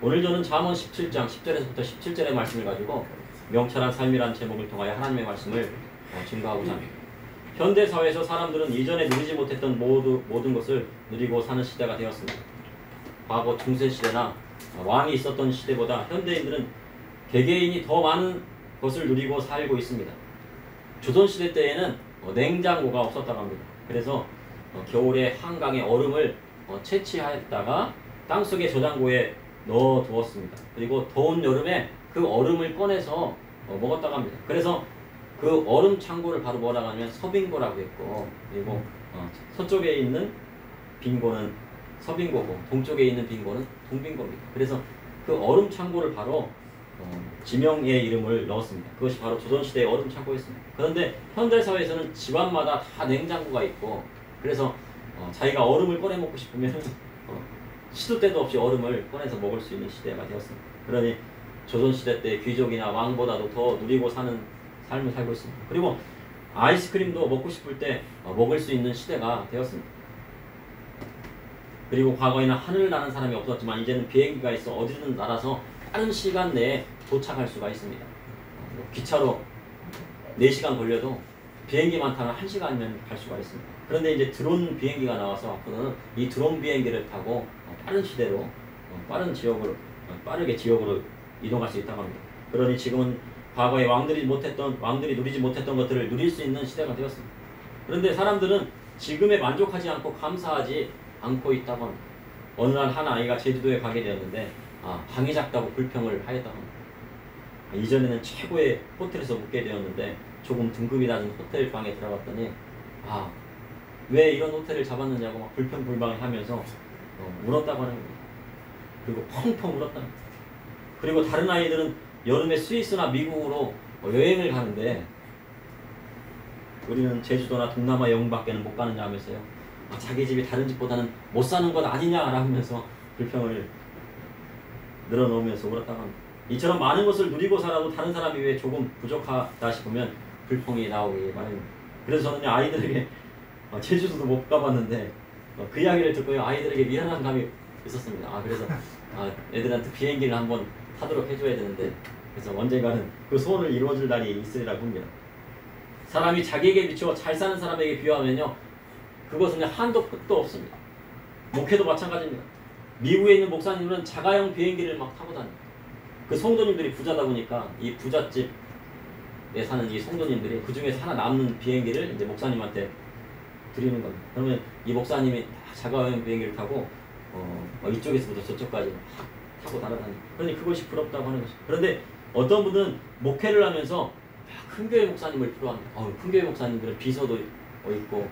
오늘 저는 잠언 17장 10절에서부터 17절의 말씀을 가지고 명철한 삶이라는 제목을 통하여 하나님의 말씀을 증거하고자 합니다. 현대 사회에서 사람들은 이전에 누리지 못했던 모든 것을 누리고 사는 시대가 되었습니다. 과거 중세시대나 왕이 있었던 시대보다 현대인들은 개개인이 더 많은 것을 누리고 살고 있습니다. 조선시대 때에는 냉장고가 없었다고 합니다. 그래서 겨울에 한강에 얼음을 채취했다가 땅속의 저장고에 넣어 두었습니다. 그리고 더운 여름에 그 얼음을 꺼내서 먹었다고 합니다. 그래서 그 얼음 창고를 바로 뭐라고 하냐면 서빙고라고 했고, 그리고 서쪽에 있는 빙고는 서빙고고 동쪽에 있는 빙고는 동빙고입니다. 그래서 그 얼음 창고를 바로 지명의 이름을 넣었습니다. 그것이 바로 조선시대의 얼음 창고였습니다. 그런데 현대사회에서는 집안마다 다 냉장고가 있고, 그래서 자기가 얼음을 꺼내 먹고 싶으면 시도 때도 없이 얼음을 꺼내서 먹을 수 있는 시대가 되었습니다. 그러니 조선시대 때 귀족이나 왕보다도 더 누리고 사는 삶을 살고 있습니다. 그리고 아이스크림도 먹고 싶을 때 먹을 수 있는 시대가 되었습니다. 그리고 과거에는 하늘을 나는 사람이 없었지만 이제는 비행기가 있어 어디든 날아서 빠른 시간 내에 도착할 수가 있습니다. 기차로 4시간 걸려도 비행기만 타면 1시간이면 갈 수가 있습니다. 그런데 이제 드론 비행기가 나와서 앞으로는 이 드론 비행기를 타고 빠른 시대로 빠르게 지역으로 이동할 수 있다고 합니다. 그러니 지금은 과거에 왕들이 누리지 못했던 것들을 누릴 수 있는 시대가 되었습니다. 그런데 사람들은 지금에 만족하지 않고 감사하지 않고 있다고 합니다. 어느 날 한 아이가 제주도에 가게 되었는데 방이 작다고 불평을 하였다고 합니다. 이전에는 최고의 호텔에서 묵게 되었는데 조금 등급이 낮은 호텔 방에 들어갔더니 왜 이런 호텔을 잡았느냐고 막 불평불만을 하면서 울었다고 하는 겁니다. 그리고 펑펑 울었답니다. 그리고 다른 아이들은 여름에 스위스나 미국으로 여행을 가는데 우리는 제주도나 동남아 영국밖에는 못 가느냐 하면서요. 자기 집이 다른 집보다는 못 사는 것 아니냐라고 하면서 불평을 늘어놓으면서 울었다고 합니다. 이처럼 많은 것을 누리고 살아도 다른 사람이 왜 조금 부족하다 싶으면 불평이 나오기 마련입니다. 그래서 저는 아이들에게 제주도도 못 가봤는데 그 이야기를 듣고 아이들에게 미안한 감이 있었습니다. 그래서 애들한테 비행기를 한번 타도록 해줘야 되는데, 그래서 언젠가는 그 소원을 이루어줄 날이 있으리라고 합니다. 사람이 자기에게 비추어 잘 사는 사람에게 비유하면요, 그것은 한도 끝도 없습니다. 목회도 마찬가지입니다. 미국에 있는 목사님들은 자가용 비행기를 막 타고 다닙니다. 그 성도님들이 부자다 보니까 이 부잣집에 사는 이 성도님들이 그 중에서 하나 남는 비행기를 이제 목사님한테 드리는 겁니다. 그러면 이 목사님이 자가용 비행기를 타고 이쪽에서부터 저쪽까지 막 타고 날아다닙니다. 그러니 그것이 부럽다고 하는 것입니다. 그런데 어떤 분은 목회를 하면서 큰 교회 목사님을 필요합니다. 큰 교회 목사님들은 비서도 있고,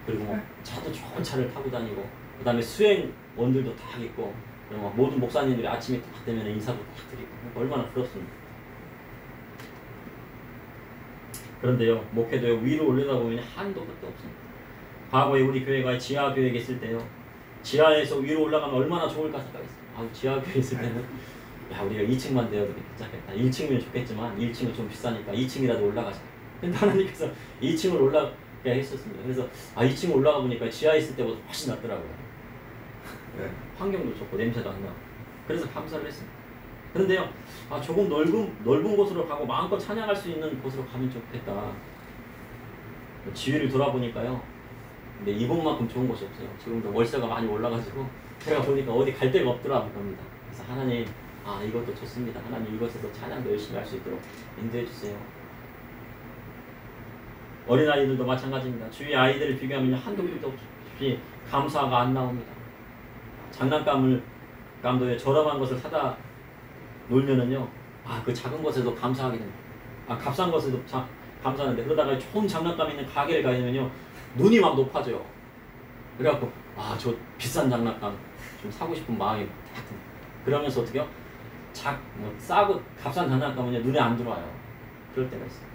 그리고 차도 좋은 차를 타고 다니고, 그 다음에 수행원들도 다 있고, 그리고 모든 목사님들이 아침에 딱 되면 인사도 딱 드리고, 얼마나 부럽습니다. 그런데요, 목회도요, 위로 올리다 보면 한도 끝도 없습니다. 과거에 우리 교회가 지하교회에 있을 때요, 지하에서 위로 올라가면 얼마나 좋을까 생각했어요. 지하교회에 있을 때는 우리가 2층만 되어도 괜찮겠다. 1층이면 좋겠지만 1층은 좀 비싸니까 2층이라도 올라가자. 근데 하나님께서 2층을 올라가게 했었습니다. 그래서 2층 올라가 보니까 지하에 있을 때보다 훨씬 낫더라고요. 환경도 좋고 냄새도 안 나고. 그래서 감사를 했습니다. 그런데요, 조금 넓은 곳으로 가고 마음껏 찬양할 수 있는 곳으로 가면 좋겠다. 지위를 돌아보니까요, 근데 이곳만큼 좋은 곳이 없어요. 지금도 월세가 많이 올라가지고 제가 보니까 어디 갈 데가 없더라고요. 그래서 하나님, 이것도 좋습니다. 하나님, 이것에서 찬양도 열심히 할 수 있도록 인도해 주세요. 어린아이들도 마찬가지입니다. 주위 아이들을 비교하면 한도 끝도 없이 감사가 안 나옵니다. 장난감도 저렴한 것을 사다 놀면은요, 그 작은 것에도 감사하게 됩니다. 값싼 것에도 감사하는데, 그러다가 좋은 장난감 있는 가게를 가면요, 눈이 막 높아져요. 그래갖고 저 비싼 장난감 좀 사고 싶은 마음이 딱 듭니다. 그러면서 어떻게요? 싸고 값싼 장난감은요, 눈에 안 들어와요. 그럴 때가 있어요.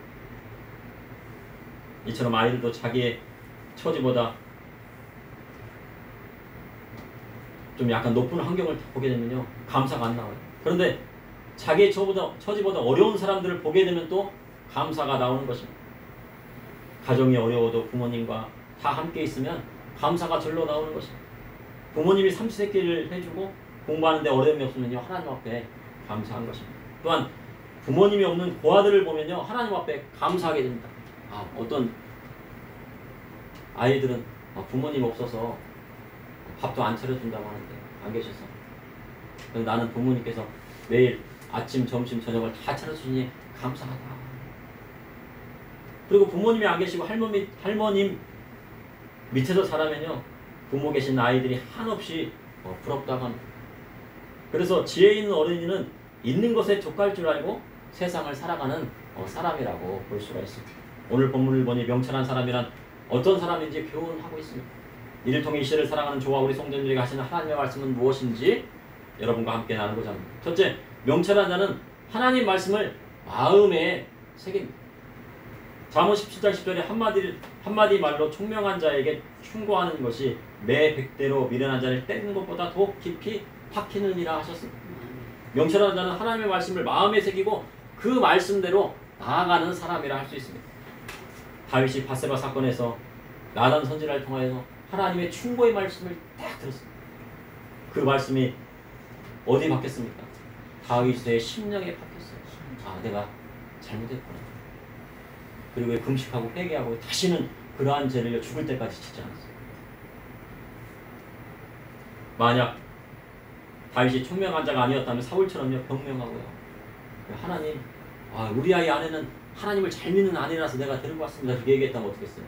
이처럼 아이들도 자기의 처지보다 좀 약간 높은 환경을 보게 되면요, 감사가 안 나와요. 그런데 자기의 처지보다 어려운 사람들을 보게 되면 또 감사가 나오는 것입니다. 가정이 어려워도 부모님과 다 함께 있으면 감사가 절로 나오는 것입니다. 부모님이 삼시세끼를 해주고 공부하는데 어려움이 없으면요 하나님 앞에 감사한 것입니다. 또한 부모님이 없는 고아들을 보면요 하나님 앞에 감사하게 됩니다. 어떤 아이들은 부모님 없어서 밥도 안 차려준다고 하는데 안 계셔서 나는 부모님께서 매일 아침, 점심, 저녁을 다 차려주시니 감사하다. 그리고 부모님이 안 계시고 할머님 밑에서 자라면요 부모 계신 아이들이 한없이 부럽다고 합니다. 그래서 지혜 있는 어린이는 있는 것에 족할 줄 알고 세상을 살아가는 사람이라고 볼 수가 있습니다. 오늘 본문을 보니 명철한 사람이란 어떤 사람인지 교훈하고 있습니다. 이를 통해 이 시대를 살아가는 저와 우리 성도님들에게 하시는 하나님의 말씀은 무엇인지 여러분과 함께 나누고자 합니다. 첫째, 명철한 자는 하나님 말씀을 마음에 새깁니다. 잠언 17장 10절에 한마디 말로 총명한 자에게 충고하는 것이 매 100대로 미련한 자를 때리는 것보다 더 깊이 박히느니라 하셨습니다. 명철한 자는 하나님의 말씀을 마음에 새기고 그 말씀대로 나아가는 사람이라 할 수 있습니다. 다윗이 밧세바 사건에서 나단 선지자를 통하여서 하나님의 충고의 말씀을 딱 들었습니다. 그 말씀이 어디 박혔습니까? 다윗의 심령에 박혔어요. 내가 잘못했구나. 그리고 금식하고 회개하고 다시는 그러한 죄를 죽을 때까지 짓지 않았어요. 만약 다윗이 총명한 자가 아니었다면 사울처럼요 병명하고요. 하나님, 우리 아이 아내는 하나님을 잘 믿는 아내라서 내가 데리고 왔습니다. 이렇게 얘기했다면 어떻겠어요?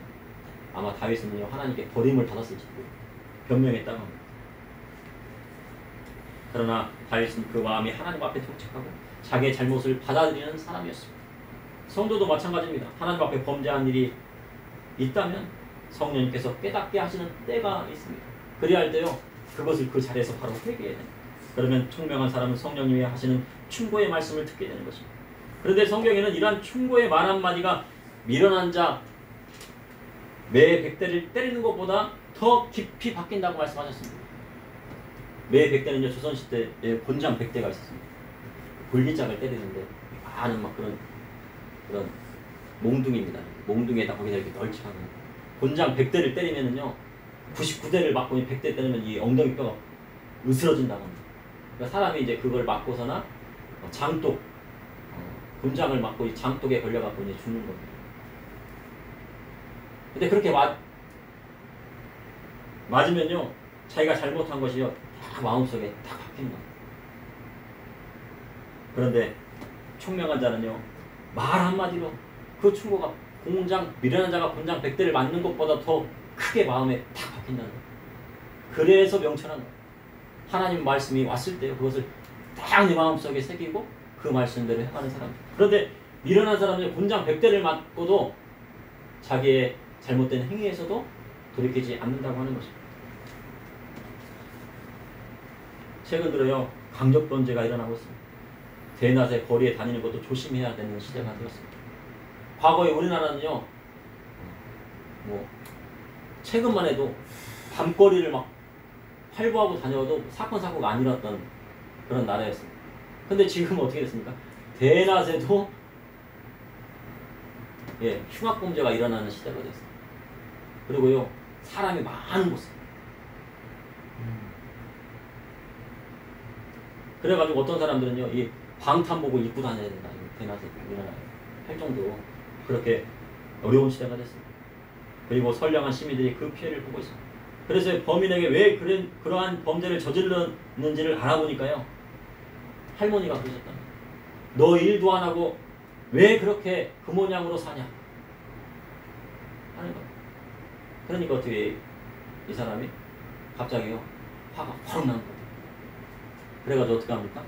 아마 다윗은요 하나님께 버림을 받았을지도 변명했다고 합니다. 그러나 다윗은 그 마음이 하나님 앞에 통책하고 자기의 잘못을 받아들이는 사람이었습니다. 성도도 마찬가지입니다. 하나님 앞에 범죄한 일이 있다면 성령님께서 깨닫게 하시는 때가 있습니다. 그래야 할 때요 그것을 그 자리에서 바로 회개해야 됩니다. 그러면 총명한 사람은 성령님이 하시는 충고의 말씀을 듣게 되는 것입니다. 그런데 성경에는 이러한 충고의 말 한마디가 미련한 자 매 100대를 때리는 것보다 더 깊이 박힌다고 말씀하셨습니다. 매 100대는요 조선시대에 곤장 100대가 있었습니다. 골기짝을 때리는데 많은 그런 몽둥이입니다. 몽둥이에다 거기다 이렇게 널치하는 곤장 100대를 때리면은요 99대를 맞고 100대 때리면 이 엉덩이 뼈가 으스러진다고 합니다. 그러니까 사람이 이제 그걸 맞고서나 장독 곤장을 맞고 이 장독에 걸려갖고 이제 죽는 겁니다. 근데 그렇게 맞으면요 자기가 잘못한 것이요 다 마음속에 다 박히는 겁니다. 그런데 총명한 자는요 말 한마디로 그 충고가 미련한 자가 곤장 100대를 맞는 것보다 더 크게 마음에 딱 박힌다는 거예요. 그래서 명철한 거예요. 하나님 말씀이 왔을 때 그것을 딱 내 마음속에 새기고 그 말씀대로 해가는 사람. 그런데 미련한 사람은 곤장 100대를 맞고도 자기의 잘못된 행위에서도 돌이키지 않는다고 하는 것입니다. 최근 들어요 강력 범죄가 일어나고 있습니다. 대낮에 거리에 다니는 것도 조심해야 되는 시대가 되었습니다. 과거에 우리나라는요 최근만 해도 밤거리를 막 활보하고 다녀도 사건 사고가 안 일어났던 그런 나라였습니다. 근데 지금 어떻게 됐습니까? 대낮에도 흉악범죄가 일어나는 시대가 됐습니다. 그리고요 사람이 많은 곳에 그래가지고 어떤 사람들은요 이 방탄복을 입고 다녀야 된다. 대낮에 일어나요. 할 정도로 그렇게 어려운 시대가 됐습니다. 그리고 선량한 시민들이 그 피해를 보고 있습니다. 그래서 범인에게 왜 그러한 범죄를 저질렀는지를 알아보니까요 할머니가 그러셨답니다. 너 일도 안 하고 왜 그렇게 그 모양으로 사냐 하는 거예요. 그러니까 어떻게 이 사람이 갑자기요 화가 확 나는 거예요. 그래가지고 어떻게 합니까?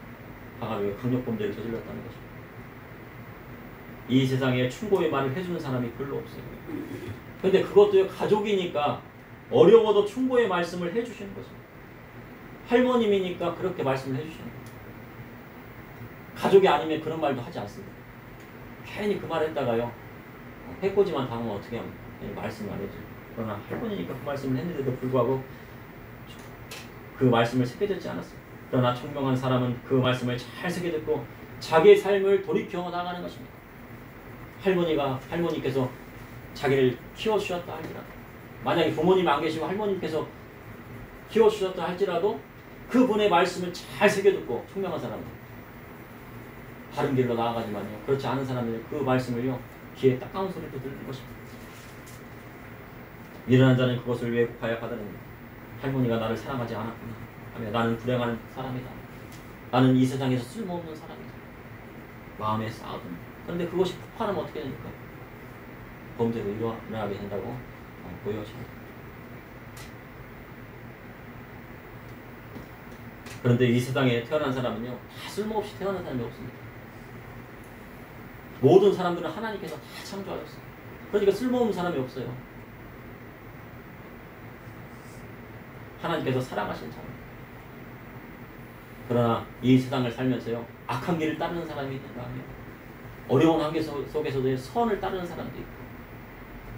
가가지고 강력범죄를 저질렀다는 것입니다. 이 세상에 충고의 말을 해주는 사람이 별로 없어요. 근데 그것도요 가족이니까 어려워도 충고의 말씀을 해주시는 것입니다. 할머님이니까 그렇게 말씀을 해주시는 거예요. 가족이 아니면 그런 말도 하지 않습니다. 괜히 그 말 했다가요 해코지만 당하면 어떻게 합니까? 말씀을 안 해줘요. 그러나 할머니니까 그 말씀을 했는데도 불구하고 그 말씀을 새겨듣지 않았습니다. 그러나 총명한 사람은 그 말씀을 잘 새겨듣고 자기의 삶을 돌이켜 나가는 것입니다. 할머니께서 자기를 키워주셨다 할지라도 만약에 부모님이 안 계시고 할머님께서 키워주셨다 할지라도 그분의 말씀을 잘 새겨듣고 총명한 사람들, 바른 길로 나아가지만요, 그렇지 않은 사람들 그 말씀을요 귀에 따가운 소리로 들는 것입니다. 미련한 자는 그것을 왜곡하여 받아냅니다. 할머니가 나를 사랑하지 않았구나 하며 나는 불행한 사람이다. 나는 이 세상에서 쓸모없는 사람이다. 마음에 쌓아둔. 그런데 그것이 폭발하면 어떻게 됩니까? 범죄로 일어나게 된다고 보여집니다. 그런데 이 세상에 태어난 사람은요 다 쓸모없이 태어난 사람이 없습니다. 모든 사람들은 하나님께서 다 창조하셨어요. 그러니까 쓸모없는 사람이 없어요. 하나님께서 사랑하신 사람. 그러나 이 세상을 살면서요 악한 길을 따르는 사람이 있는가 하면 어려운 환경 속에서도 선을 따르는 사람도 있고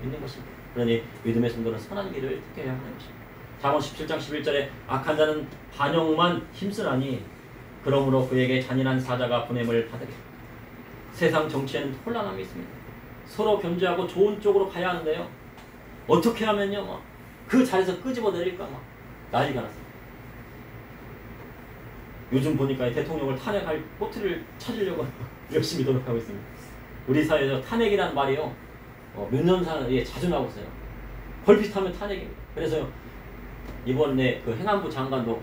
있는 것입니다. 그러니 믿음의 성도는 선한 길을 택해야 하는 것입니다. 잠언 17장 11절에 악한 자는 반역만 힘쓰나니 그러므로 그에게 잔인한 사자가 보냄을 받으리. 세상 정치에는 혼란함이 있습니다. 서로 견제하고 좋은 쪽으로 가야 하는데요 어떻게 하면요 그 자리에서 끄집어 내릴까 막 난리가 났습니다. 요즘 보니까 대통령을 탄핵할 꼬투리를 찾으려고 열심히 노력하고 있습니다. 우리 사회에서 탄핵이라는 말이요 몇 년 사이에 자주 나오고 있어요. 벌핏하면 탄핵입니다. 그래서 이번에 그 행안부 장관도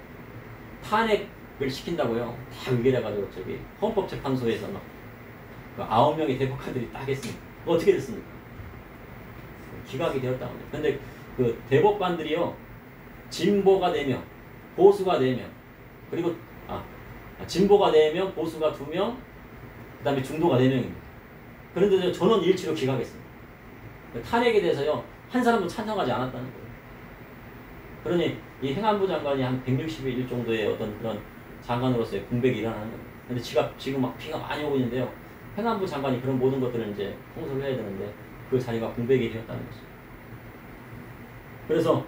탄핵을 시킨다고요 다 의결해가지고 저기 헌법재판소에서 막 그 9명의 대법관들이 딱 했습니다. 어떻게 됐습니까? 기각이 되었다고 합니다. 근데 그 대법관들이요 진보가 4명, 보수가 4명, 그리고 진보가 4명, 보수가 2명, 그 다음에 중도가 4명입니다. 그런데 전원 일치로 기각했습니다. 탄핵에 대해서요 한 사람도 찬성하지 않았다는 거예요. 그러니 이 행안부 장관이 한 160일 정도의 어떤 그런 장관으로서의 공백이 일어나는 거예요. 근데 지금 막 비가 많이 오고 있는데요. 행안부 장관이 그런 모든 것들을 이제 통솔을 해야 되는데 그 자리가 공백이 되었다는 것이죠. 그래서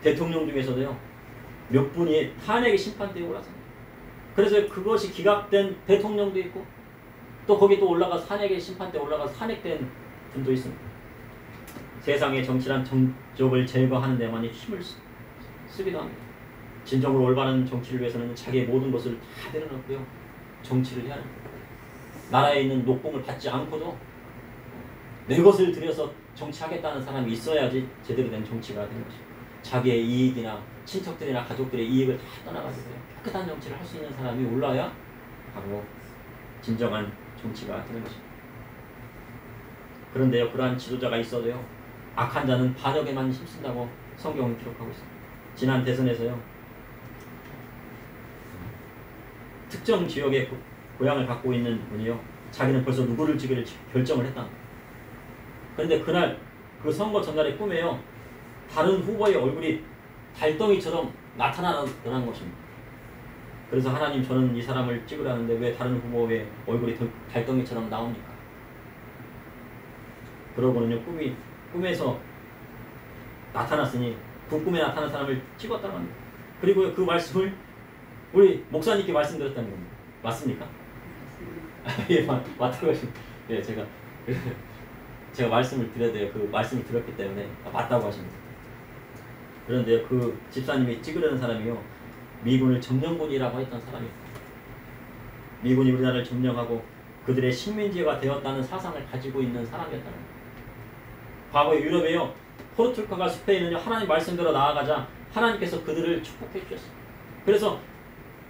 대통령 중에서도요 몇 분이 탄핵의 심판대에 올랐습니다. 그래서 그것이 기각된 대통령도 있고 또 거기 또 올라가서 탄핵의 심판대에 올라가서 탄핵된 분도 있습니다. 세상의 정치란 정적을 제거하는 데만이 힘을 쓰기도 합니다. 진정으로 올바른 정치를 위해서는 자기의 모든 것을 다 내려놓고요 정치를 해야 합니다. 나라에 있는 녹봉을 받지 않고도 내 것을 들여서 정치하겠다는 사람이 있어야지 제대로 된 정치가 되는 것입니다. 자기의 이익이나 친척들이나 가족들의 이익을 다 떠나가지고요 깨끗한 정치를 할 수 있는 사람이 올라야 바로 진정한 정치가 되는 것입니다. 그런데요 그러한 지도자가 있어도요 악한 자는 반역에만 힘쓴다고 성경은 기록하고 있습니다. 지난 대선에서요 특정 지역의 고향을 갖고 있는 분이요 자기는 벌써 누구를 찍기를 결정을 했다. 그런데 그날 그 선거 전날의 꿈에요 다른 후보의 얼굴이 달덩이처럼 나타나는 것입니다. 그래서 하나님 저는 이 사람을 찍으라는데 왜 다른 후보의 얼굴이 달덩이처럼 나옵니까? 그러고는요 꿈에서 나타났으니 그 꿈에 나타난 사람을 찍었다고 합니다. 그리고 그 말씀을 우리 목사님께 말씀드렸다는 겁니다. 맞습니까? 예, 맞다고 하십니다. 예, 제가 말씀을 드려도요 그 말씀을 드렸기 때문에 맞다고 하십니다. 그런데 그 집사님이 찍으려는 사람이요 미군을 점령군이라고 했던 사람이에요. 미군이 우리나라를 점령하고 그들의 식민지가 되었다는 사상을 가지고 있는 사람이었다는 거예요. 과거에 유럽에요 포르투갈과 스페인은요 하나님 말씀대로 나아가자 하나님께서 그들을 축복해 주셨어요. 그래서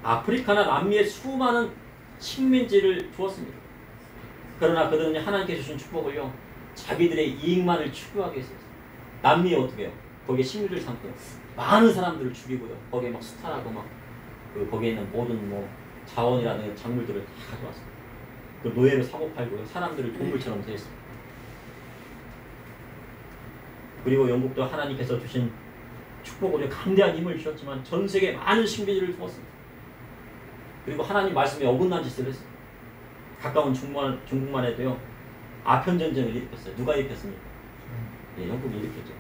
아프리카나 남미에 수많은 식민지를 주었습니다. 그러나 그들은 하나님께서 주신 축복을요 자기들의 이익만을 추구하기 위해서 남미에 어떻게 해요? 거기에 식민지를 삼고 많은 사람들을 죽이고요 거기에 막 수탈하고 막 거기에 있는 모든 뭐 자원이라는 작물들을 다 가져왔습니다. 그 노예를 사고 팔고요 사람들을 동물처럼 대했습니다. 그리고 영국도 하나님께서 주신 축복으로 강대한 힘을 주셨지만 전 세계에 많은 식민지를 주었습니다. 그리고 하나님 말씀에 어긋난 짓을 했어요. 가까운 중국만 해도요 아편전쟁을 일으켰어요. 누가 일으켰습니까? 예, 영국이 일으켰죠.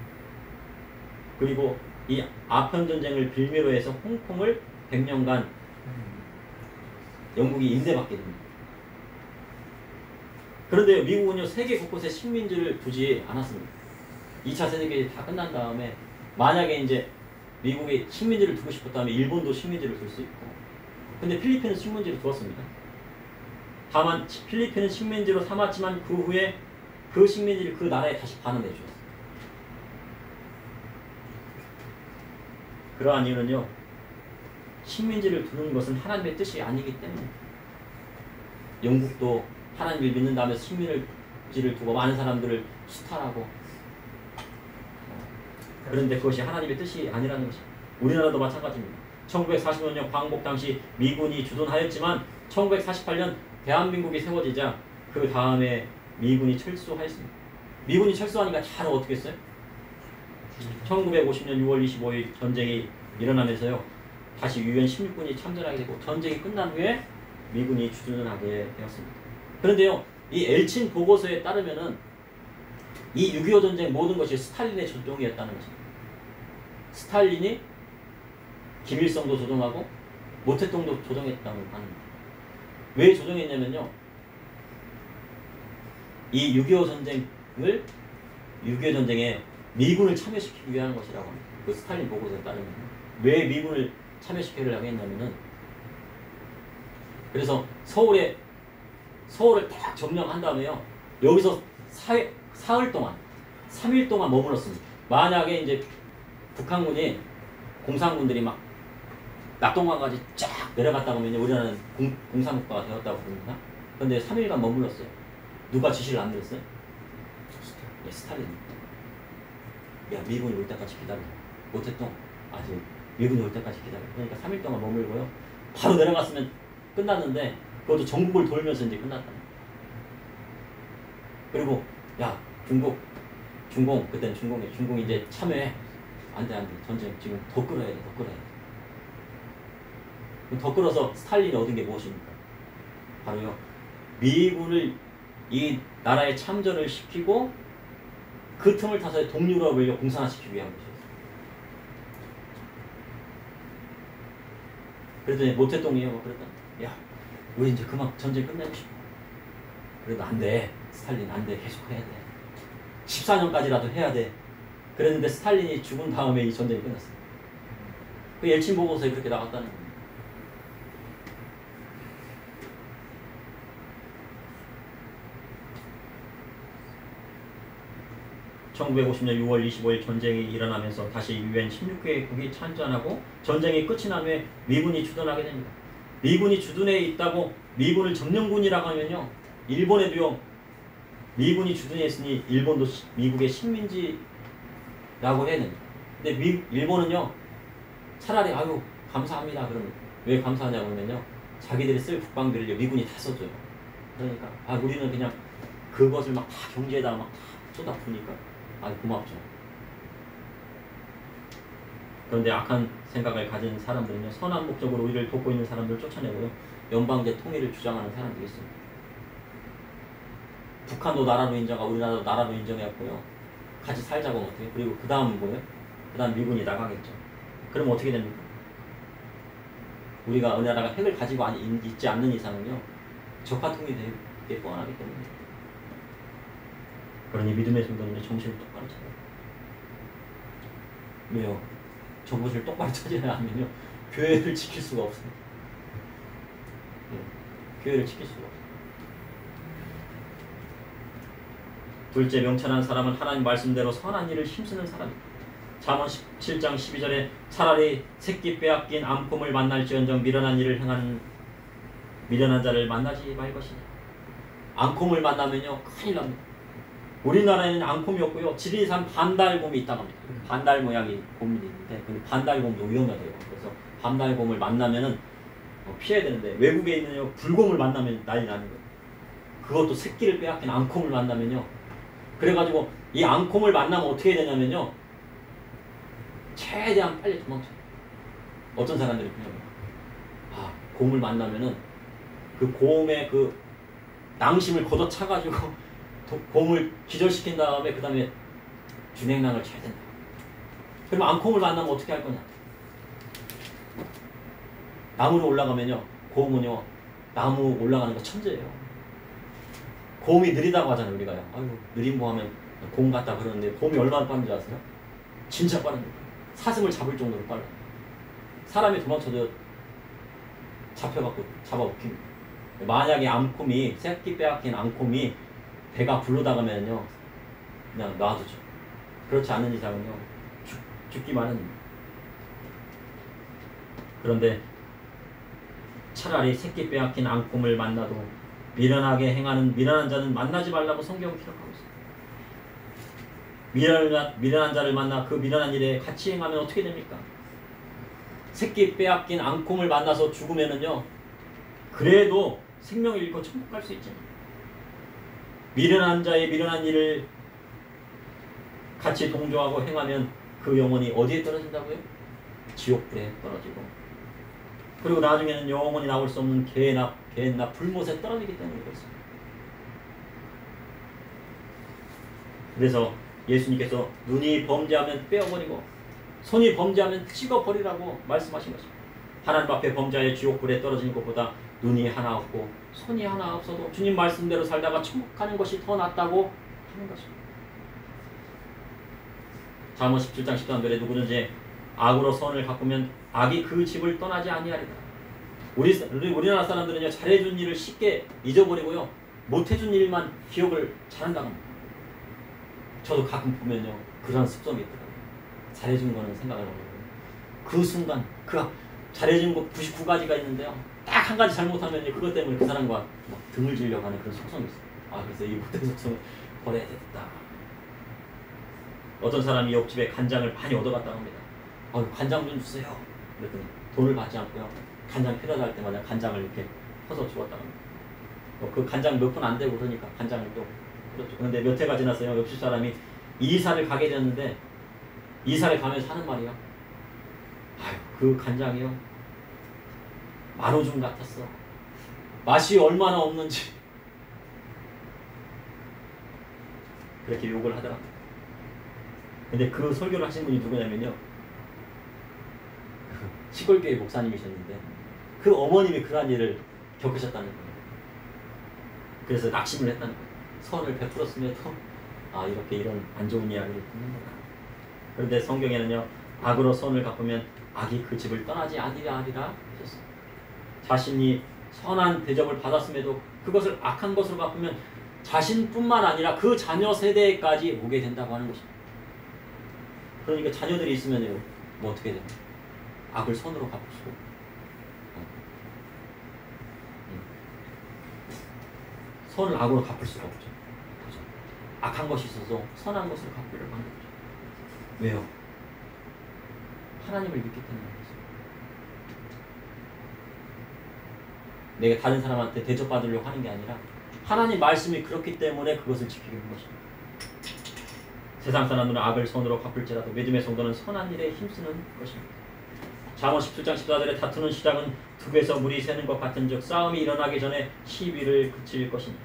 그리고 이 아편전쟁을 빌미로 해서 홍콩을 100년간 영국이 임대받게 됩니다. 그런데 미국은요 세계 곳곳에 식민지를 두지 않았습니다. 2차 세계대전이 다 끝난 다음에 만약에 이제 미국에 식민지를 두고 싶었다면 일본도 식민지를 둘 수 있고. 근데 필리핀은 식민지를 두었습니다. 다만 필리핀은 식민지로 삼았지만 그 후에 그 식민지를 그 나라에 다시 반환해 주었어요. 그러한 이유는요. 식민지를 두는 것은 하나님의 뜻이 아니기 때문에. 영국도 하나님을 믿는 다음에 식민지를 두고 많은 사람들을 수탈하고, 그런데 그것이 하나님의 뜻이 아니라는 것입니다. 우리나라도 마찬가지입니다. 1945년 광복 당시 미군이 주둔하였지만 1948년 대한민국이 세워지자 그 다음에 미군이 철수하였습니다. 미군이 철수하니까 잘 어떻게 했어요? 1950년 6월 25일 전쟁이 일어나면서요. 다시 유엔 16군이 참전하게 되고 전쟁이 끝난 후에 미군이 주둔을 하게 되었습니다. 그런데요. 이 엘친 보고서에 따르면은 이 6.25 전쟁 모든 것이 스탈린의 조종이었다는 것입니다. 스탈린이 김일성도 조종하고 모태동도 조종했다는 겁니다. 왜 조종했냐면요. 이 6.25 전쟁에 미군을 참여시키기 위한 것이라고 합니다. 그 스탈린 보고서에 따르면. 왜 미군을 참여시키려고 했냐면은, 그래서 서울을 딱 점령한 다음에요. 여기서 사흘 동안, 3일 동안 머물렀습니다. 만약에 이제 북한군이 공산군들이 막 낙동강까지 쫙 내려갔다 보면 우리나라는 공산국가가 되었다고 부릅니다. 그런데 3일간 머물렀어요. 누가 지시를 안 들었어요? 예, 스탈린. 야, 미군이 올 때까지 기다려. 모태동 아직 미군이 올 때까지 기다려. 그러니까 3일 동안 머물고요. 바로 내려갔으면 끝났는데 그것도 전국을 돌면서 이제 끝났다. 그리고 야, 중공 그때는 중공이 이제 참여해. 안 돼. 전쟁 지금 더 끌어야 돼. 더 끌어서 스탈린이 얻은 게 무엇입니까? 바로요. 미군을 이 나라에 참전을 시키고 그 틈을 타서 동유럽을 공산화시키기 위한 것이었어요. 그랬더니 모태동이요. 그랬더니 야, 우리 이제 그만 전쟁 끝내고 싶어. 그래도 안 돼. 스탈린 안 돼. 계속 해야 돼. 14년까지라도 해야 돼. 그랬는데 스탈린이 죽은 다음에 이 전쟁이 끝났어요. 그 엘친 보고서에 그렇게 나왔다는 겁니다. 1950년 6월 25일 전쟁이 일어나면서 다시 유엔 16개국이 참전하고 전쟁이 끝이 난 후에 미군이 주둔하게 됩니다. 미군이 주둔해 있다고 미군을 점령군이라고 하면요. 일본에도요. 미군이 주둔해 있으니 일본도 미국의 식민지라고 해야 됩니다. 근데 일본은요. 차라리 아유 감사합니다. 그러면 왜 감사하냐고 하면요. 자기들이 쓸 국방비를 미군이 다 써줘요. 그러니까 우리는 그냥 그것을 막 다 경제에다가 막 다 쏟아부으니까 고맙죠. 그런데 악한 생각을 가진 사람들은요. 선한 목적으로 우리를 돕고 있는 사람들을 쫓아내고요. 연방제 통일을 주장하는 사람들이 있습니다. 북한도 나라로 인정하고 우리나라도 나라로 인정했고요. 같이 살자고 어때요? 그리고 그 다음은 뭐예요? 그 다음 미군이 나가겠죠. 그러면 어떻게 됩니까? 우리가 어느 나라가 핵을 가지고 있지 않는 이상은요. 적화통이 되게 뻔하기 때문에. 그러니 믿음의 성도는 정신을 똑바로 차려요. 왜요? 정신을 똑바로 차지 않으면요. 교회를 지킬 수가 없습니다. 교회를 지킬 수가 없어요. 둘째, 명철한 사람은 하나님 말씀대로 선한 일을 힘쓰는 사람입니다. 잠언 17장 12절에 차라리 새끼 빼앗긴 암콤을 만날지언정 미련한 일을 행하는 미련한 자를 만나지 말 것이냐. 암콤을 만나면요 큰일 납니다. 우리나라에는 암콤이 없고요. 지리산 반달곰이 있다고 합니다. 반달 모양의 곰이 있는데 근데 반달곰도 위험하대요. 그래서 반달곰을 만나면은 피해야 되는데 외국에 있는 불곰을 만나면 난리 나는 거예요. 그것도 새끼를 빼앗긴 암콤을 만나면요. 그래가지고 이 암콤을 만나면 어떻게 해야 되냐면요. 최대한 빨리 도망쳐요. 어떤 사람들이 그냥 곰을 만나면은 그 곰의 그 낭심을 걷어차가지고 곰을 기절시킨 다음에 그 다음에 준행랑을 쳐야 된다. 그럼 암콤을 만나면 어떻게 할 거냐? 나무로 올라가면요. 곰은요. 나무 올라가는 거 천재예요. 곰이 느리다고 하잖아요. 우리가요. 아이고 느린 거 하면 곰 같다 그러는데 곰이 얼마나 빠른지 아세요? 진짜 빠릅니다. 사슴을 잡을 정도로 빨라요. 사람이 도망쳐도 잡혀갖고 잡아먹힙니다. 만약에 암콤이, 새끼 빼앗긴 암콤이 배가 굴러다가면요, 그냥 놔두죠. 그렇지 않은 이상은요, 죽기만 합니다. 그런데 차라리 새끼 빼앗긴 암콤을 만나도 미련하게 행하는 미련한 자는 만나지 말라고 성경은 기록하고 있습니다. 미련한 자를 만나 그 미련한 일에 같이 행하면 어떻게 됩니까? 새끼 빼앗긴 암콤을 만나서 죽으면은요, 그래도 생명을 잃고 천국 갈 수 있잖아요. 미련한 자의 미련한 일을 같이 동조하고 행하면 그 영혼이 어디에 떨어진다고요? 지옥불에 떨어지고, 그리고 나중에는 영원히 나올 수 없는 개나 불못에 떨어지기 때문에 그렇습니다. 그래서 예수님께서 눈이 범죄하면 빼어버리고 손이 범죄하면 찍어버리라고 말씀하신 것입니다. 하나님 앞에 범죄하여 지옥불에 떨어지는 것보다 눈이 하나 없고 손이 하나 없어도 주님 말씀대로 살다가 천국 가는 것이 더 낫다고 하는 것입니다. 잠언 17장 13절에 누구든지 악으로 선을 가꾸면 악이 그 집을 떠나지 아니하리라. 우리나라 사람들은요, 잘해준 일을 쉽게 잊어버리고요, 못해준 일만 기억을 잘한다고 합니다. 저도 가끔 보면요, 그런 습성이 있더라고요. 잘해준 거는 생각을 안 하고 그 순간 그 잘해준 거 99가지가 있는데요, 딱 한 가지 잘못하면 그것 때문에 그 사람과 막 등을 지려고 하는 그런 속성이 있어요. 아, 그래서 이 못된 속성을 버려야 되겠다. 어떤 사람이 옆집에 간장을 많이 얻어갔다고 합니다. 간장 좀 주세요. 그랬더니 돈을 받지 않고요, 간장 필요하다 할 때마다 간장을 이렇게 퍼서 주었다고 합니다. 그 간장 몇 푼 안 되고 그러니까 간장을 또 그렇죠. 그런데 몇 해가 지났어요. 옆집 사람이 이사를 가게 됐는데 이사를 가면서 하는 말이요, 아유, 그 간장이요, 만오줌 같았어. 맛이 얼마나 없는지. 그렇게 욕을 하더랍니다. 근데 그 설교를 하신 분이 누구냐면요, 시골교회 목사님이셨는데 그 어머님이 그러한 일을 겪으셨다는 거예요. 그래서 낙심을 했다는 거예요. 선을 베풀었음에도 이렇게 이런 안 좋은 이야기를 듣는구나. 그런데 성경에는요, 악으로 선을 갚으면 악이 그 집을 떠나지 아니하리라 하셨어요. 자신이 선한 대접을 받았음에도 그것을 악한 것으로 갚으면 자신뿐만 아니라 그 자녀 세대까지 오게 된다고 하는 것입니다. 그러니까 자녀들이 있으면요, 뭐 어떻게 돼요? 악을 선으로 갚으시고, 선을 악으로 갚을 수가 없죠. 그렇죠? 악한 것이 있어서 선한 것으로 갚으려고 하는 거죠. 왜요? 하나님을 믿기 때문에 그렇죠. 내가 다른 사람한테 대접받으려고 하는 게 아니라 하나님 말씀이 그렇기 때문에 그것을 지키게 된 것입니다. 세상 사람들은 악을 선으로 갚을지라도 믿음의 성도는 선한 일에 힘쓰는 것입니다. 잠언 17장 14절에 다투는 시작은 둑에서 물이 새는 것 같은즉 싸움이 일어나기 전에 시비를 그칠 것입니다.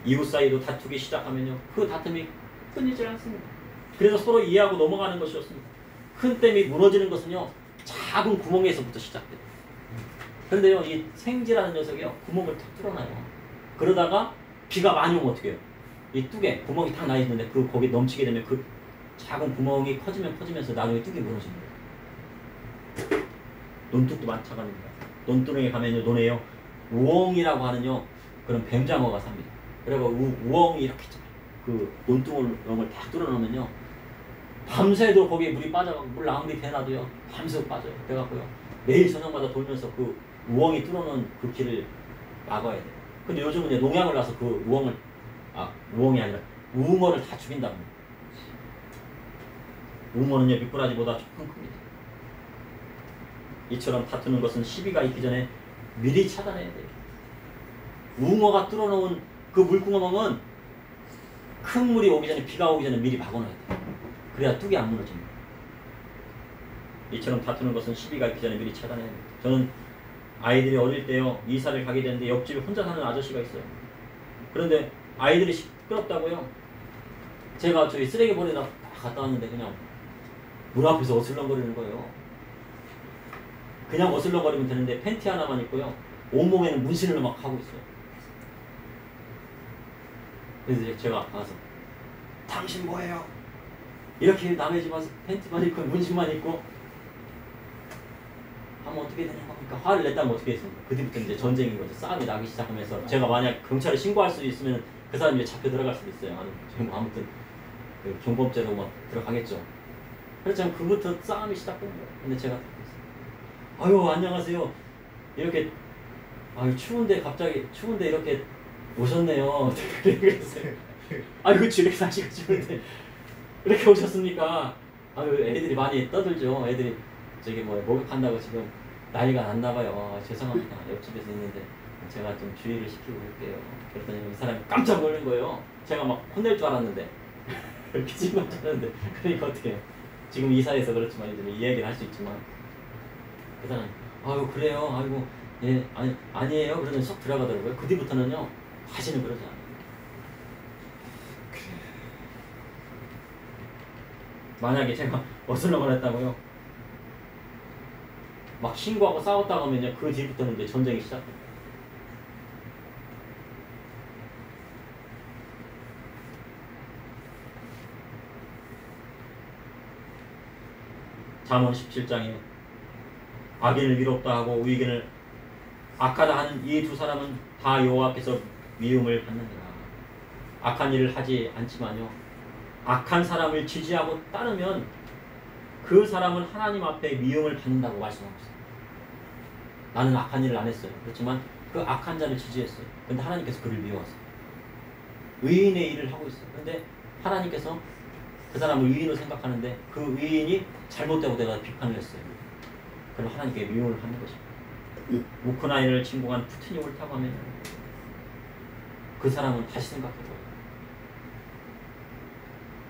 이웃 사이도 다투기 시작하면요, 그 다툼이 끊이질 않습니다. 그래서 서로 이해하고 넘어가는 것이었습니다. 큰 댐이 무너지는 것은요, 작은 구멍에서부터 시작돼요. 그런데요, 이 생지라는 녀석이요, 구멍을 탁 뚫어놔요. 그러다가 비가 많이 오면 어떻게 해요? 이 뚝에 구멍이 탁 나 있는데 거기 넘치게 되면 그 작은 구멍이 커지면서 나중에 뚝이 무너집니다. 논뚝도 마찬가지입니다. 논두렁에 가면요, 논에요, 우엉이라고 하는요, 그런 뱀장어가 삽니다. 그리고 우엉이 이렇게 그 논두렁을 다 뚫어놓으면요, 밤새도 거기에 물이 빠져가고 물 아무리 대놔도요, 밤새 빠져요. 그래갖고요, 매일 저녁마다 돌면서 그 우엉이 뚫어놓은 그 길을 막아야 돼요. 근데 요즘은 이제 농약을 놔서 그 우엉이 아니라 웅어를 다 죽인다고 합니다. 웅어는요, 미꾸라지보다 조금 큽니다. 이처럼 다투는 것은 시비가 있기 전에 미리 차단해야 돼요. 웅어가 뚫어놓은 그 물구멍은 큰 물이 오기 전에, 비가 오기 전에 미리 막아놔야 돼요. 그래야 뚝이 안 무너집니다. 이처럼 다투는 것은 시비가 있기 전에 미리 차단해야 돼요. 저는 아이들이 어릴 때요, 이사를 가게 되는데 옆집에 혼자 사는 아저씨가 있어요. 그런데 아이들이 시끄럽다고요, 제가 저기 쓰레기 버리다 갔다 왔는데 그냥 문 앞에서 어슬렁거리는 거예요. 그냥 어슬렁거리면 되는데 팬티 하나만 입고요, 온몸에는 문신을 막 하고 있어요. 그래서 제가 가서 당신 뭐예요? 이렇게 남의 집 와서 팬티만 입고 문신만 입고 하면 어떻게 되냐 그러니까 화를 냈다면 어떻게 했습니까? 그 뒤부터 이제 전쟁인 거죠. 싸움이 나기 시작하면서 제가 만약 경찰에 신고할 수 있으면 그 사람이 잡혀 들어갈 수도 있어요. 아무튼 그 경범죄로 막 들어가겠죠. 그렇지만 그부터 싸움이 시작된 거예요. 근데 제가 아유 안녕하세요. 이렇게 아유 추운데 이렇게 오셨네요. 그랬어요. 아이고 집에 사시가 추운데 이렇게 오셨습니까? 아유 애들이 많이 떠들죠. 애들이 저기 뭐 목욕한다고 지금 난리가 났나 봐요. 죄송합니다. 옆집에서 있는데 제가 좀 주의를 시키고 올게요. 그랬더니 이 사람이 깜짝 놀란 거예요. 제가 막 혼낼 줄 알았는데 그렇게 지금 줄 알았는데 그러니까 어떻게 해요? 지금 이사해서 그렇지만 이제 이야기를 할 수 있지만 그 사람이 아유 그래요. 아이고 예 아니에요. 그러더니 쏙 들어가더라고요. 그 뒤부터는요 다시는 그러지 않아요. 만약에 제가 어슬렁을 했다고요 막 신고하고 싸웠다고 하면요 그 뒤부터는 이제 전쟁이 시작돼요. 잠언 17장에 악인을 위롭다 하고 의인을 악하다 하는 이 두 사람은 다 여호와께서 미움을 받느니라. 악한 일을 하지 않지만요 악한 사람을 지지하고 따르면 그 사람은 하나님 앞에 미움을 받는다고 말씀하고 있어요. 나는 악한 일을 안 했어요. 그렇지만 그 악한 자를 지지했어요. 그런데 하나님께서 그를 미워하세요. 의인의 일을 하고 있어요. 그런데 하나님께서 그 사람을 의인으로 생각하는데 그 의인이 잘못되고 내가 비판을 했어요. 그럼 하나님께 미움을 받는 것입니다. 우크라이나를 침공한 푸틴이 옳다고 하면 그 사람은 다시 생각해봐요.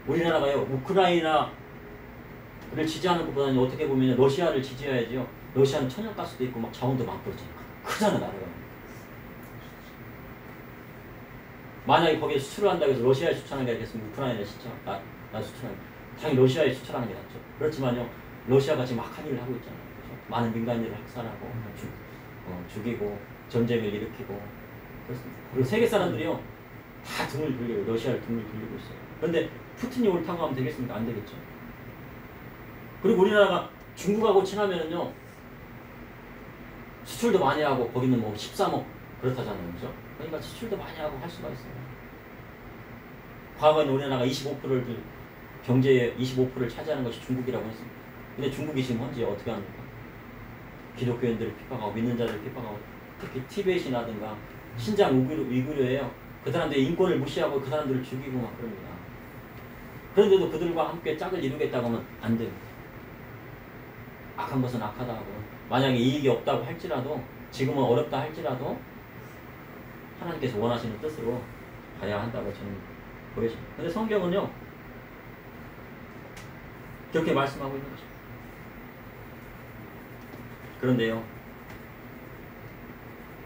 우리나라가요 우크라이나를 지지하는 것보다는 어떻게 보면 러시아를 지지해야지요. 러시아는 천연가스도 있고 막 자원도 많고 그렇잖아요. 크잖아 나라가. 만약에 거기에 수출을 한다고 해서 러시아에 수출하는 게 아니겠습니까? 우크라이나에 나 수출하는 게. 당연히 러시아에 수출하는 게 낫죠. 그렇지만요 러시아가 지금 악한 일을 하고 있잖아요. 그렇죠? 많은 민간인을 학살하고 죽이고 전쟁을 일으키고 그렇습니다. 그리고 세계 사람들이요 다 등을 돌려요. 러시아를 등을 돌리고 있어요. 그런데 푸틴이 옳다고 하면 되겠습니까? 안 되겠죠. 그리고 우리나라가 중국하고 친하면은요 수출도 많이 하고 거기는 뭐 13억 그렇다잖아요. 그죠? 그러니까 수출도 많이 하고 할 수가 있어요. 과거에는 우리나라가 25%를 경제의 25%를 차지하는 것이 중국이라고 했습니다. 근데 중국이 지금 현재 어떻게 합니까? 기독교인들을 핍박하고 믿는 자들을 핍박하고 특히 티베트라든가 신장 우이구르예요. 그 사람들의 인권을 무시하고 그 사람들을 죽이고 막 그럽니다. 그런데도 그들과 함께 짝을 이루겠다고 하면 안 됩니다. 악한 것은 악하다 하고 만약에 이익이 없다고 할지라도 지금은 어렵다 할지라도 하나님께서 원하시는 뜻으로 가야 한다고 저는 보여집니다. 근데 성경은요 그렇게 말씀하고 있는 거죠. 그런데요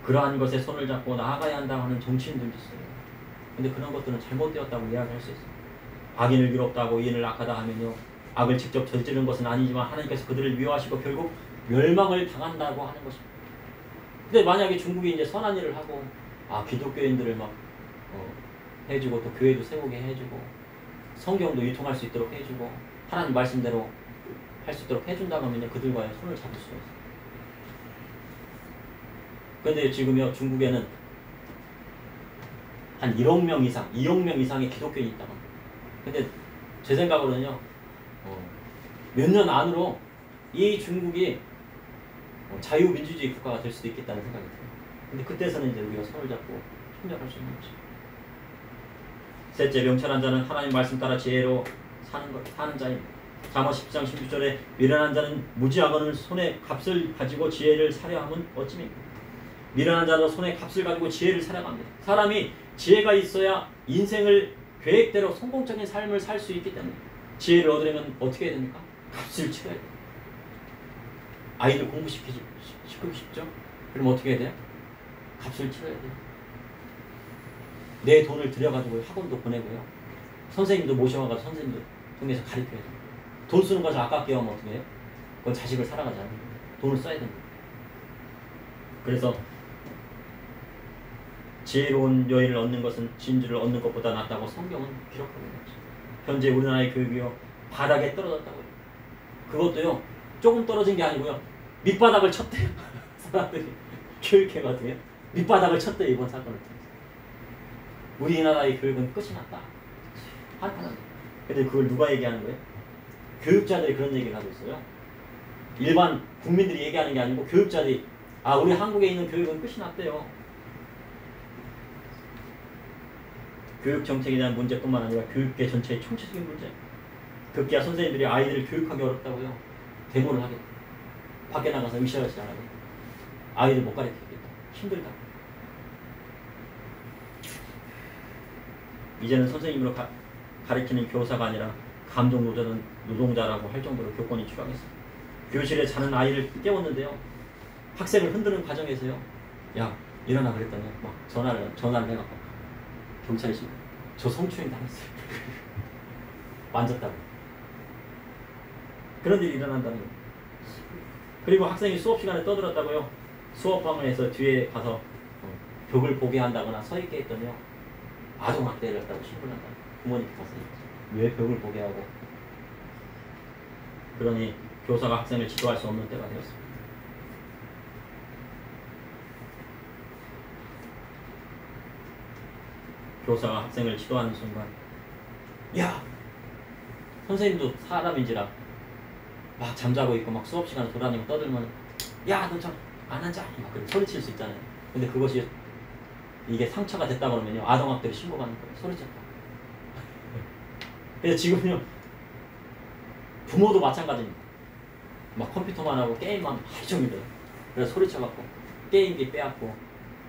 그러한 것에 손을 잡고 나아가야 한다고 하는 정치인들도 있어요. 근데 그런 것들은 잘못되었다고 이야기할 수 있어요. 악인을 위롭다고 의인을 악하다 하면요 악을 직접 저지르는 것은 아니지만 하나님께서 그들을 미워하시고 결국 멸망을 당한다고 하는 것입니다. 근데 만약에 중국이 이제 선한 일을 하고 기독교인들을 막 해주고 또 교회도 세우게 해주고 성경도 유통할 수 있도록 해주고 하나님 말씀대로 할 수 있도록 해준다고 하면 그들과의 손을 잡을 수가 있어요. 그런데 지금요 중국에는 한 1억 명 이상, 2억 명 이상의 기독교인이 있다고 합니다. 근데 제 생각으로는요 몇 년 안으로 이 중국이 자유민주주의 국가가 될 수도 있겠다는 생각이 들어요. 근데 그때서는 이제 우리가 손을 잡고 협력할 수 있는 거죠. 셋째, 명철한 자는 하나님 말씀 따라 지혜로 사는 자입니다. 잠언 10장 16절에 미련한 자는 무지하거늘 손에 값을 가지고 지혜를 사려 함은 어찌입니까? 미련한 자는 손에 값을 가지고 지혜를 사려 합니다. 사람이 지혜가 있어야 인생을 계획대로 성공적인 삶을 살 수 있기 때문에 지혜를 얻으려면 어떻게 해야 됩니까? 값을 치러야 돼요. 아이들 공부시키고 싶죠? 그럼 어떻게 해야 돼요? 값을 치러야 돼요. 내 돈을 들여가지고 학원도 보내고요. 선생님도 모셔와가지고 선생님도 통해서 가르쳐야 돼요. 돈 쓰는 것을 아깝게 하면 어떻게 해요? 그건 자식을 살아가지 않는 거예요. 돈을 써야 됩니다. 그래서 지혜로운 여인을 얻는 것은 진주를 얻는 것보다 낫다고 성경은 기록하고 있는 거죠. 현재 우리나라의 교육이요 바닥에 떨어졌다고요. 그것도요 조금 떨어진 게 아니고요 밑바닥을 쳤대요. 사람들이 교육해가지고요 밑바닥을 쳤대요. 이번 사건을 통해서 우리나라의 교육은 끝이 났다. 한탄한다. 근데 그걸 누가 얘기하는 거예요? 교육자들이 그런 얘기를 하고 있어요. 일반 국민들이 얘기하는 게 아니고 교육자들이 우리 한국에 있는 교육은 끝이 났대요. 교육 정책에 대한 문제뿐만 아니라 교육계 전체의 총체적인 문제. 급기야 선생님들이 아이들을 교육하기 어렵다고요. 데모를 하겠다. 밖에 나가서 으쌰으쌰 안 하겠다. 아이들 못 가르치겠다. 힘들다. 이제는 선생님으로 가르치는 교사가 아니라 감정 노동자라고 할 정도로 교권이 추락했습니다. 교실에 자는 아이를 깨웠는데요. 학생을 흔드는 과정에서요. 야 일어나 그랬더니 막 전화를 해갖고 경찰이 저 성추행 당했어요. 만졌다고. 그런 일이 일어난다는 거예요. 그리고 학생이 수업 시간에 떠들었다고요. 수업방에서 뒤에 가서 벽을 보게 한다거나 서 있게 했더니요. 아동학대를 했다고 신고를 한다. 부모님께 가서 왜 벽을 보게 하고. 그러니 교사가 학생을 지도할 수 없는 때가 되었습니다. 교사가 학생을 지도하는 순간 야! 선생님도 사람인지라 막 잠자고 있고 막 수업 시간에 돌아다니고 떠들면 야! 너 좀 안 앉아! 막 그렇게 소리칠 수 있잖아요. 근데 그것이 이게 상처가 됐다 그러면요. 아동학대를 신고받는 거예요. 소리쳤다. 근데 지금요. 부모도 마찬가지입니다. 막 컴퓨터만 하고 게임만 하루 종일 해요. 그래서 소리쳐갖고 게임기 빼앗고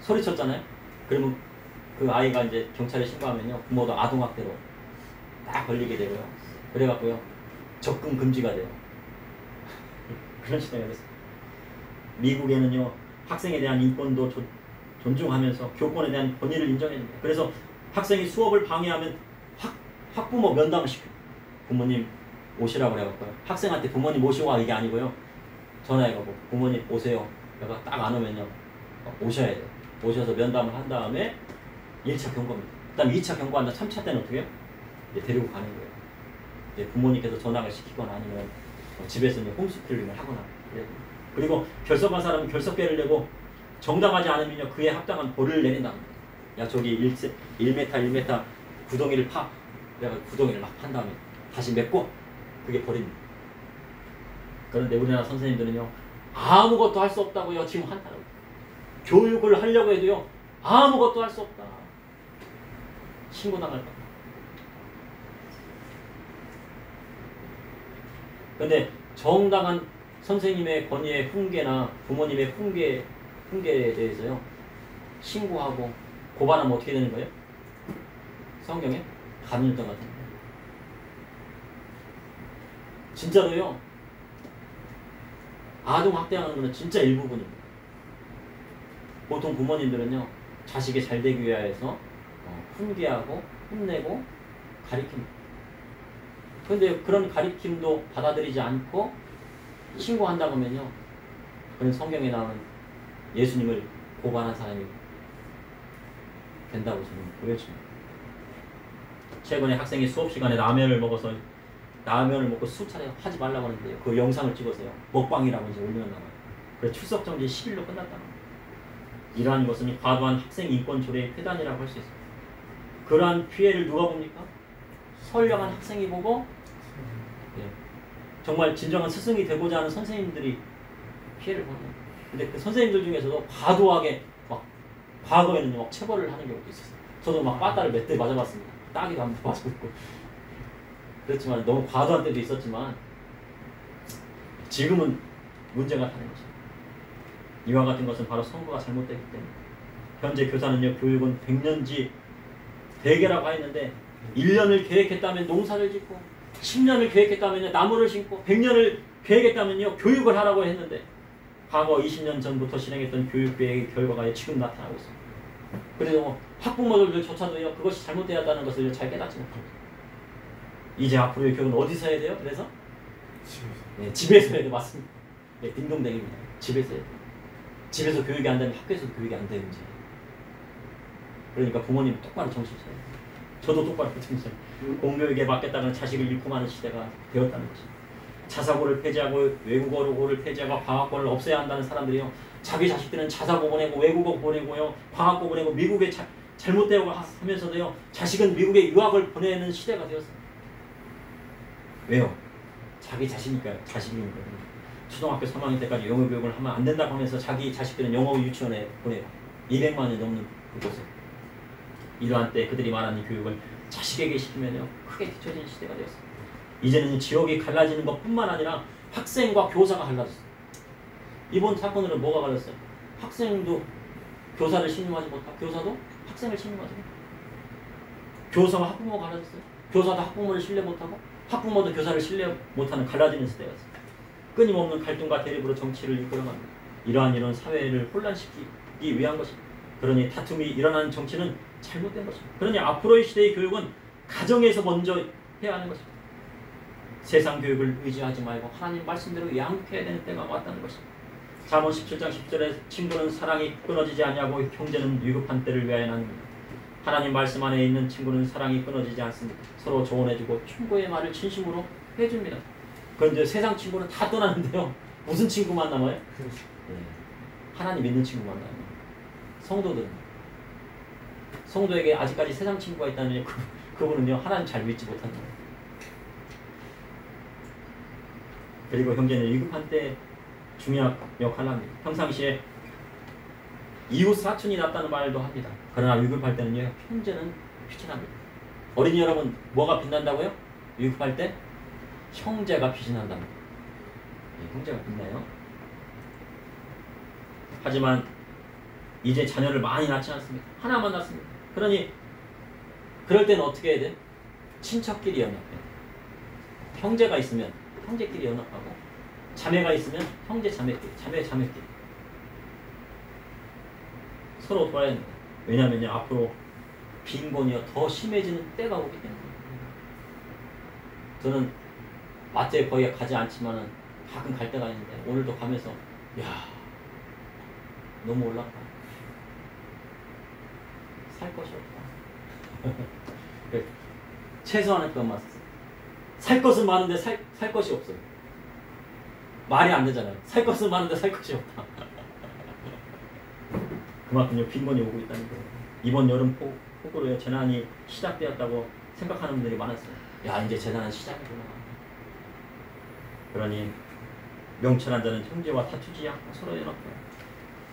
소리쳤잖아요. 그러면 그 아이가 이제 경찰에 신고하면요. 부모도 아동학대로 딱 걸리게 되고요. 그래갖고요. 접근 금지가 돼요. 그런 시대가 됐어요. 미국에는요. 학생에 대한 인권도 존중하면서 교권에 대한 권위를 인정해줍니다. 그래서 학생이 수업을 방해하면 학부모 면담을 시켜요. 부모님 오시라고 해갖고요. 학생한테 부모님 오시고 와 이게 아니고요. 전화해가지고 부모님 오세요. 내가 딱 안 오면요. 오셔야 돼요. 오셔서 면담을 한 다음에 1차 경고입니다. 그 다음에 2차 경고한 다음 3차 때는 어떻게 해요? 이제 데리고 가는 거예요. 이제 부모님께서 전학을 시키거나 아니면 집에서 이제 홈스쿨링을 하거나 그래요. 그리고 결석한 사람은 결석계를 내고 정당하지 않으면요. 그에 합당한 벌을 내린다. 야 저기 1m 구덩이를 파. 내가 구덩이를 막 판 다음에 다시 맺고 그게 벌입니다. 그런데 우리나라 선생님들은요. 아무것도 할 수 없다고요. 지금 한다고. 교육을 하려고 해도요. 아무것도 할 수 없다. 신고당할까. 근데 정당한 선생님의 권위의 훈계나 부모님의 훈계에 대해서요. 신고하고 고발하면 어떻게 되는 거예요? 성경에 가문일당 같은 거예요. 진짜로요. 아동학대하는 거는 진짜 일부분입니다. 보통 부모님들은요. 자식이 잘 되기 위해서 훈계하고 혼내고 가리킵니다. 그런데 그런 가리킴도 받아들이지 않고 신고한다고 하면요. 그런 성경에 나오는 예수님을 고발한 사람이 된다고 저는 보여집니다. 최근에 학생이 수업 시간에 라면을 먹고 수차례 하지 말라고 하는데요. 그 영상을 찍어서요. 먹방이라고 이제 올려놔요. 그래서 출석 정지 10일로 끝났다는 거예요. 이러한 것은 과도한 학생 인권 조례의 폐단이라고 할 수 있습니다. 그러한 피해를 누가 봅니까? 선량한 학생이 보고 정말 진정한 스승이 되고자 하는 선생님들이 피해를 보는 거예요. 근데 그 선생님들 중에서도 과도하게 막 과거에는 막 체벌을 하는 경우도 있었어요. 저도 막 빠따를 몇 대 맞아봤습니다. 따기도 한번 맞아봤고 그렇지만 너무 과도한 때도 있었지만 지금은 문제가 다른 거죠. 이와 같은 것은 바로 선거가 잘못되기 때문에 현재 교사는요. 교육은 100년지 대계라고 했는데 1년을 계획했다면 농사를 짓고 10년을 계획했다면 나무를 심고 100년을 계획했다면요. 교육을 하라고 했는데 과거 20년 전부터 실행했던 교육계획의 결과가 지금 나타나고 있습니다. 그래서 학부모들조차도요. 그것이 잘못되었다는 것을 잘 깨닫지 못합니다. 이제 앞으로의 교육은 어디서 해야 돼요? 그래서? 집에서 해야 돼요. 맞습니다. 네, 딩동댕입니다. 집에서 해야 돼요. 집에서 교육이 안 되면 학교에서도 교육이 안 되는 문제예요. 그러니까 부모님 똑바로 정신 차려야 돼요. 저도 똑바로 듣죠. 공교육에 맡겼다는 자식을 잃고 마는 시대가 되었다는 것입니다. 자사고를 폐지하고 외국어를 폐지하고 방학고를 없애야 한다는 사람들이요. 자기 자식들은 자사고 보내고 외국어 보내고요. 방학고 보내고 미국에 잘못되고 하면서도요. 자식은 미국에 유학을 보내는 시대가 되었어요. 왜요? 자기 자식이니까요. 자식이니까요. 초등학교 3학년 때까지 영어 교육을 하면 안 된다고 하면서 자기 자식들은 영어 유치원에 보내요. 200만이 넘는 그곳에. 이러한 때 그들이 말하는 교육을 자식에게 시키면요. 크게 뒤처진 시대가 되었어요. 이제는 지역이 갈라지는 것뿐만 아니라 학생과 교사가 갈라졌어요. 이번 사건으로 뭐가 갈랐어요? 학생도 교사를 신임하지 못하고 교사도 학생을 신임하지 못하고 교사와 학부모가 갈라졌어요. 교사도 학부모를 신뢰 못하고 학부모도 교사를 신뢰 못하는 갈라지는 시대가 있어요. 끊임없는 갈등과 대립으로 정치를 이끌어갑니다. 이러한 사회를 혼란시키기 위한 것입니다. 그러니 다툼이 일어나는 정치는 잘못된 것입니다. 그러니 앞으로의 시대의 교육은 가정에서 먼저 해야 하는 것입니다. 세상 교육을 의지하지 말고 하나님 말씀대로 양육해야 되는 때가 왔다는 것입니다. 잠언 17장 10절에 친구는 사랑이 끊어지지 않냐고 형제는 위급한 때를 위하여 나눕니다. 하나님 말씀 안에 있는 친구는 사랑이 끊어지지 않습니다. 서로 조언해주고 충고의 말을 진심으로 해줍니다. 그런데 세상 친구는 다 떠나는데요. 무슨 친구만 남아요? 네. 하나님 믿는 친구만 남아요. 성도들은. 성도에게 아직까지 세상 친구가 있다면 그분은요. 하나님 잘 믿지 못하는 거예요. 그리고 형제는 위급한 때 중요한 역할을 합니다. 평상시에 이웃 사촌이 낫다는 말도 합니다. 그러나 위급할 때는요. 형제는 빛이 납니다. 어린이 여러분 뭐가 빛난다고요? 위급할 때 형제가 빛이 난답니다. 네, 형제가 빛나요. 하지만 이제 자녀를 많이 낳지 않습니다. 하나만 낳습니다. 그러니 그럴 때는 어떻게 해야 돼? 친척끼리 연합해요. 형제가 있으면 형제끼리 연합하고 자매가 있으면 형제 자매끼리, 자매 자매끼리 서로 도와야 합니다. 왜냐하면 앞으로 빈곤이요 더 심해지는 때가 오기 때문에. 저는 마트에 거의 가지 않지만은 가끔 갈 때가 있는데 오늘도 가면서 야 너무 올랐다. 살 것이 없다. 최소한의 것만 샀어요. 살 것은 많은데 살 것이 없어요. 말이 안 되잖아요. 살 것은 많은데 살 것이 없다. 그만큼 빈곤이 오고 있다는 거예요. 이번 여름 폭우로 재난이 시작되었다고 생각하는 분들이 많았어요. 야 이제 재난은 시작이구나. 그러니 명철한 자는 형제와 다투지 않고 서로 연합해요.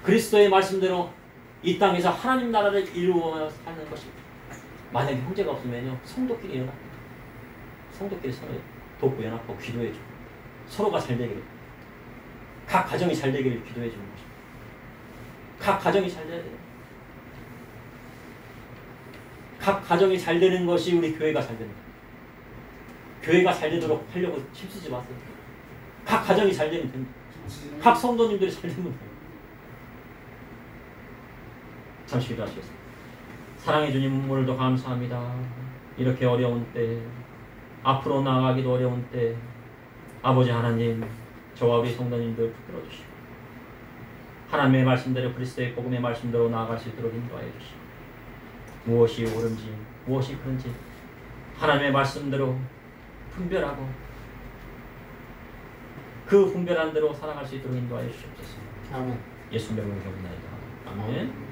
그리스도의 말씀대로 이 땅에서 하나님 나라를 이루어 사는 것입니다. 만약에 형제가 없으면요 성도끼리 연합해요. 성도끼리 서로 돕고 연합하고 기도해주고 서로가 잘 되기를, 각 가정이 잘 되기를 기도해주는 것입니다. 각 가정이 잘 돼야 돼요. 각 가정이 잘 되는 것이 우리 교회가 잘 됩니다. 교회가 잘 되도록 하려고 힘쓰지 마세요. 각 가정이 잘 되면 됩니다. 각 성도님들이 잘 되면 돼요. 잠시 기도하시겠습니다. 사랑해 주님 오늘도 감사합니다. 이렇게 어려운 때, 앞으로 나아가기도 어려운 때 아버지 하나님 저와 우리 성도님들 붙들어 주시고 하나님의 말씀대로 그리스도의 복음의 말씀대로 나아갈 수 있도록 인도하여 주시고 무엇이 옳은지 무엇이 그른지 하나님의 말씀대로 분별하고 그 분별한 대로 살아갈 수 있도록 인도하여 주시옵소서. 아멘. 예수 이름으로 기도합니다. 아멘.